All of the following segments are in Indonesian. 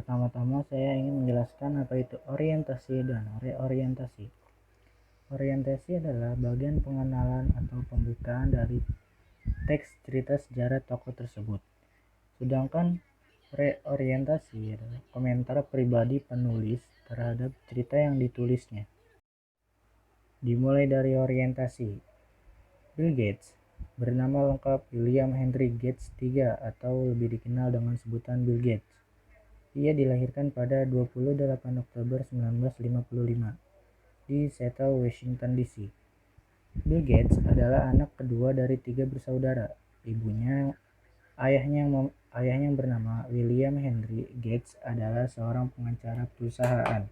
Pertama-tama saya ingin menjelaskan apa itu orientasi dan reorientasi. Orientasi adalah bagian pengenalan atau pembukaan dari teks cerita sejarah tokoh tersebut. Sedangkan reorientasi adalah komentar pribadi penulis terhadap cerita yang ditulisnya. Dimulai dari orientasi. Bill Gates bernama lengkap William Henry Gates III atau lebih dikenal dengan sebutan Bill Gates. Ia dilahirkan pada 28 Oktober 1955 di Seattle, Washington DC. Bill Gates adalah anak kedua dari 3 bersaudara. Ayahnya yang bernama William Henry Gates adalah seorang pengacara perusahaan.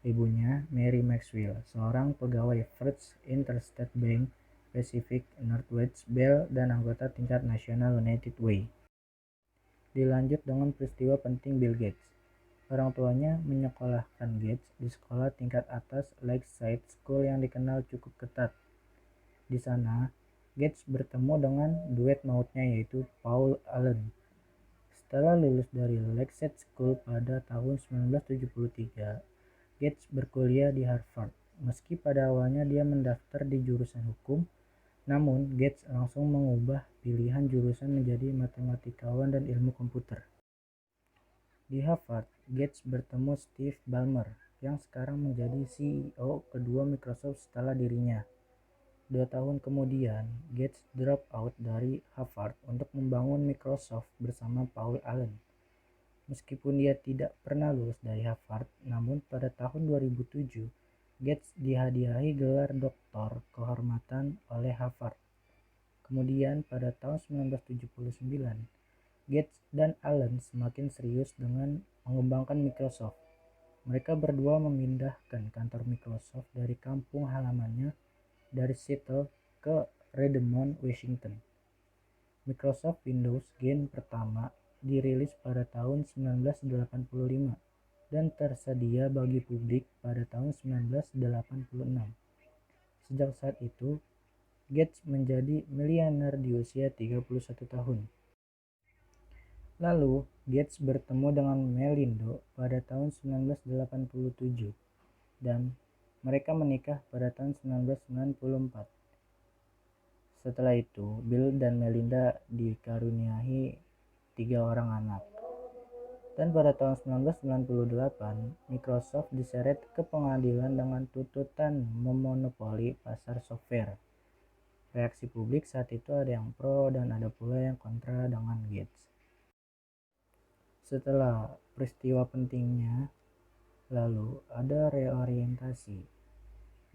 Ibunya, Mary Maxwell, seorang pegawai First Interstate Bank, Pacific Northwest Bell, dan anggota tingkat nasional United Way. Dilanjut dengan peristiwa penting Bill Gates. Orang tuanya menyekolahkan Gates di sekolah tingkat atas Lakeside School yang dikenal cukup ketat. Di sana, Gates bertemu dengan duet mautnya yaitu Paul Allen. Setelah lulus dari Lakeside School pada tahun 1973, Gates berkuliah di Harvard. Meski pada awalnya dia mendaftar di jurusan hukum, namun Gates langsung mengubah pilihan jurusan menjadi matematikawan dan ilmu komputer. Di Harvard, Gates bertemu Steve Ballmer yang sekarang menjadi CEO kedua Microsoft setelah dirinya. 2 tahun kemudian, Gates drop out dari Harvard untuk membangun Microsoft bersama Paul Allen. Meskipun dia tidak pernah lulus dari Harvard, namun pada tahun 2007, Gates dihadiahi gelar doktor kehormatan oleh Harvard. Kemudian pada tahun 1979, Gates dan Allen semakin serius dengan mengembangkan Microsoft. Mereka berdua memindahkan kantor Microsoft dari kampung halamannya dari Seattle ke Redmond, Washington. Microsoft Windows Gen pertama dirilis pada tahun 1985 dan tersedia bagi publik pada tahun 1986. Sejak saat itu, Gates menjadi miliuner di usia 31 tahun. Lalu, Gates bertemu dengan Melinda pada tahun 1987 dan mereka menikah pada tahun 1994. Setelah itu, Bill dan Melinda dikaruniai 3 orang anak. Dan pada tahun 1998, Microsoft diseret ke pengadilan dengan tuntutan memonopoli pasar software. Reaksi publik saat itu ada yang pro dan ada pula yang kontra dengan Gates. Setelah peristiwa pentingnya, lalu ada reorientasi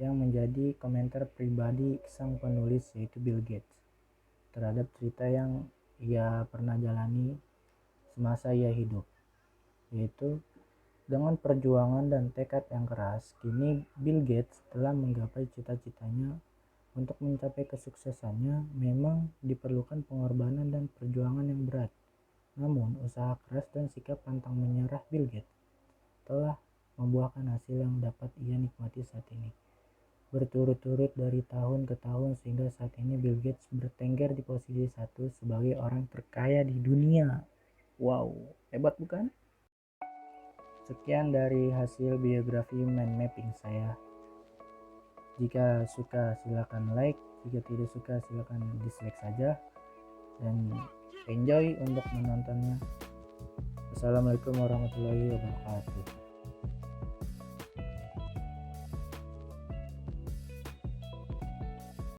yang menjadi komentar pribadi sang penulis yaitu Bill Gates terhadap cerita yang ia pernah jalani semasa ia hidup. Yaitu dengan perjuangan dan tekad yang keras, kini Bill Gates telah menggapai cita-citanya. Untuk mencapai kesuksesannya memang diperlukan pengorbanan dan perjuangan yang berat. Namun usaha keras dan sikap pantang menyerah Bill Gates telah membuahkan hasil yang dapat ia nikmati saat ini. Berturut-turut dari tahun ke tahun sehingga saat ini Bill Gates bertengger di posisi 1 sebagai orang terkaya di dunia. Wow, hebat bukan? Sekian dari hasil biografi mind mapping saya. Jika suka silakan like, jika tidak suka silakan dislike saja dan enjoy untuk menontonnya. Wassalamualaikum warahmatullahi wabarakatuh.